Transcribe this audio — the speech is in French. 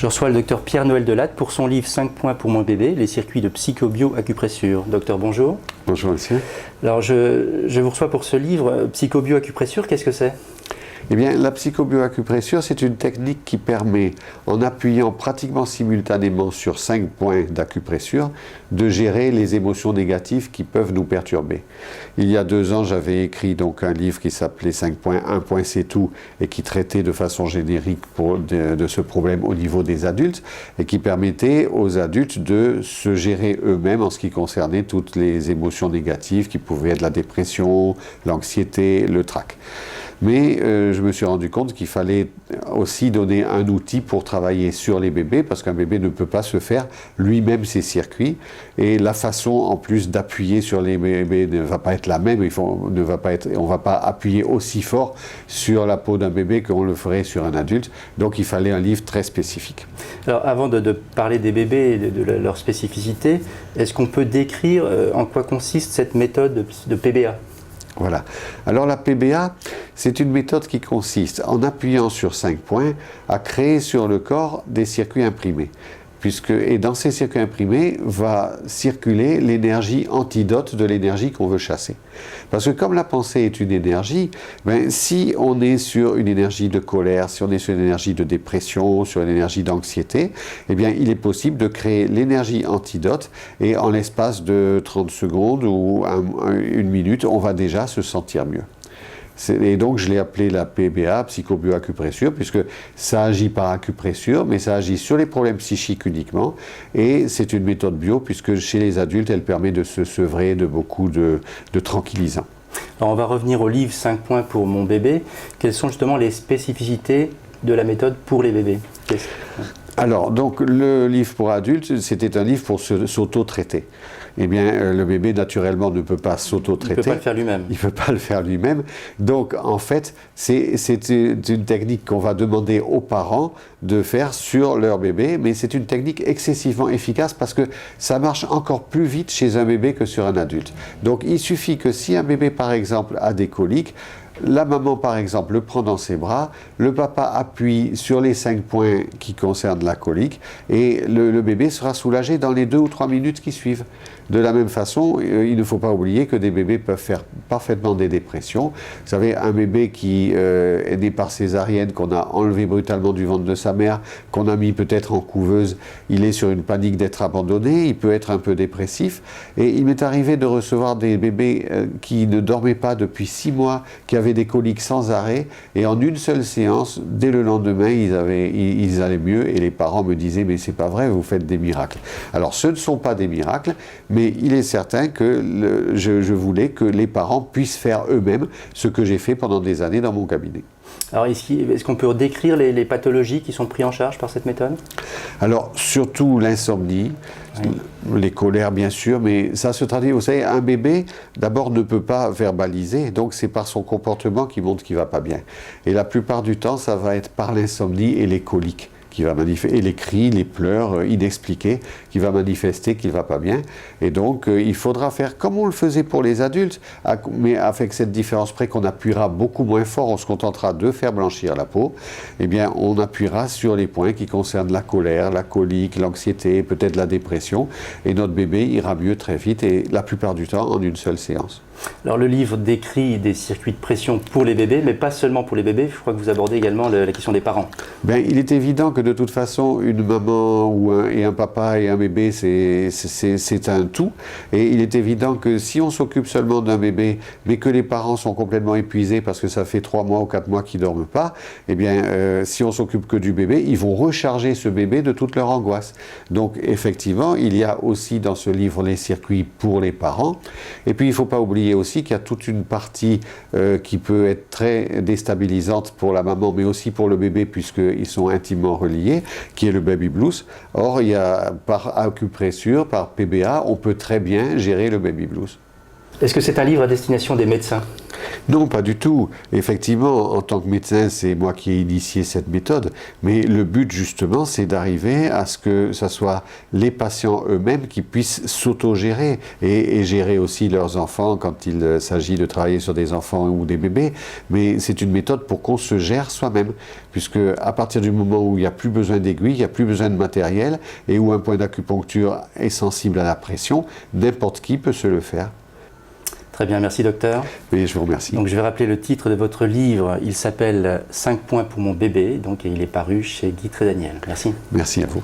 Je reçois le docteur Pierre-Noël Delatte pour son livre 5 points pour mon bébé, les circuits de psychobio-acupressure. Docteur, bonjour. Bonjour monsieur. Alors je vous reçois pour ce livre, psychobio-acupressure, qu'est-ce que c'est ? Eh bien, la psychobio-acupressure, c'est une technique qui permet, en appuyant pratiquement simultanément sur 5 points d'acupressure, de gérer les émotions négatives qui peuvent nous perturber. Il y a 2 ans, j'avais écrit donc un livre qui s'appelait 5 points, 1 point c'est tout, et qui traitait de façon générique de ce problème au niveau des adultes, et qui permettait aux adultes de se gérer eux-mêmes en ce qui concernait toutes les émotions négatives qui pouvaient être la dépression, l'anxiété, le trac. Mais je me suis rendu compte qu'il fallait aussi donner un outil pour travailler sur les bébés, parce qu'un bébé ne peut pas se faire lui-même ses circuits, et la façon en plus d'appuyer sur les bébés ne va pas être la même, on ne va pas appuyer aussi fort sur la peau d'un bébé qu'on le ferait sur un adulte, donc il fallait un livre très spécifique. Alors avant de parler des bébés et de leur spécificité, est-ce qu'on peut décrire en quoi consiste cette méthode de PBA ? Voilà. Alors la PBA, c'est une méthode qui consiste, en appuyant sur 5 points, à créer sur le corps des circuits imprimés. Et dans ces circuits imprimés va circuler l'énergie antidote de l'énergie qu'on veut chasser. Parce que comme la pensée est une énergie, si on est sur une énergie de colère, si on est sur une énergie de dépression, sur une énergie d'anxiété, eh bien il est possible de créer l'énergie antidote, et en l'espace de 30 secondes ou 1 minute, on va déjà se sentir mieux. Et donc je l'ai appelé la PBA, psychobio-acupressure, puisque ça agit par acupressure, mais ça agit sur les problèmes psychiques uniquement, et c'est une méthode bio, puisque chez les adultes, elle permet de se sevrer de beaucoup de tranquillisants. Alors on va revenir au livre 5 points pour mon bébé. Quelles sont justement les spécificités de la méthode pour les bébés ? Alors, donc, le livre pour adultes, c'était un livre pour s'auto-traiter. Eh bien, le bébé, naturellement, ne peut pas s'auto-traiter. Il ne peut pas le faire lui-même. Il ne peut pas le faire lui-même. Donc, en fait, c'est une technique qu'on va demander aux parents de faire sur leur bébé, mais c'est une technique excessivement efficace parce que ça marche encore plus vite chez un bébé que sur un adulte. Donc, il suffit que si un bébé, par exemple, a des coliques, la maman, par exemple, le prend dans ses bras, le papa appuie sur les 5 points qui concernent la colique, et le bébé sera soulagé dans les 2 ou 3 minutes qui suivent. De la même façon, il ne faut pas oublier que des bébés peuvent faire parfaitement des dépressions. Vous savez, un bébé qui est né par césarienne, qu'on a enlevé brutalement du ventre de sa mère, qu'on a mis peut-être en couveuse, il est sur une panique d'être abandonné, il peut être un peu dépressif. Et il m'est arrivé de recevoir des bébés qui ne dormaient pas depuis 6 mois, qui avaient des coliques sans arrêt, et en une seule séance, dès le lendemain, ils allaient mieux, et les parents me disaient « mais c'est pas vrai, vous faites des miracles ». Alors ce ne sont pas des miracles, mais il est certain que je voulais que les parents puissent faire eux-mêmes ce que j'ai fait pendant des années dans mon cabinet. Alors est-ce qu'on peut décrire les pathologies qui sont prises en charge par cette méthode ? Alors surtout l'insomnie, oui. Les colères bien sûr, mais ça se traduit, vous savez, un bébé d'abord ne peut pas verbaliser, donc c'est par son comportement qu'il montre qu'il ne va pas bien. Et la plupart du temps, ça va être par l'insomnie et les coliques qui va manifester, et les cris, les pleurs inexpliqués, qui va manifester qu'il ne va pas bien. Et donc, il faudra faire comme on le faisait pour les adultes, mais avec cette différence près qu'on appuiera beaucoup moins fort, on se contentera de faire blanchir la peau, eh bien, on appuiera sur les points qui concernent la colère, la colique, l'anxiété, peut-être la dépression, et notre bébé ira mieux très vite, et la plupart du temps, en une seule séance. Alors le livre décrit des circuits de pression pour les bébés, mais pas seulement pour les bébés, je crois que vous abordez également la question des parents. Il est évident que de toute façon, une maman et un papa et un bébé, c'est un tout. Et il est évident que si on s'occupe seulement d'un bébé, mais que les parents sont complètement épuisés parce que ça fait 3 mois ou 4 mois qu'ils ne dorment pas, eh bien, si on s'occupe que du bébé, ils vont recharger ce bébé de toute leur angoisse. Donc effectivement, il y a aussi dans ce livre les circuits pour les parents. Et puis il ne faut pas oublier aussi qu'il y a toute une partie qui peut être très déstabilisante pour la maman, mais aussi pour le bébé, puisqu'ils sont intimement reliés, qui est le baby blues. Or, il y a, par acupressure, par PBA, on peut très bien gérer le baby blues. Est-ce que c'est un livre à destination des médecins? Non, pas du tout. Effectivement, en tant que médecin, c'est moi qui ai initié cette méthode, mais le but justement, c'est d'arriver à ce que ce soit les patients eux-mêmes qui puissent s'auto-gérer et gérer aussi leurs enfants quand il s'agit de travailler sur des enfants ou des bébés. Mais c'est une méthode pour qu'on se gère soi-même, puisque à partir du moment où il n'y a plus besoin d'aiguilles, il n'y a plus besoin de matériel et où un point d'acupuncture est sensible à la pression, n'importe qui peut se le faire. Très bien, merci docteur. Et je vous remercie. Donc je vais rappeler le titre de votre livre, il s'appelle 5 points pour mon bébé, donc il est paru chez Guy Trédaniel. Merci. Merci à vous.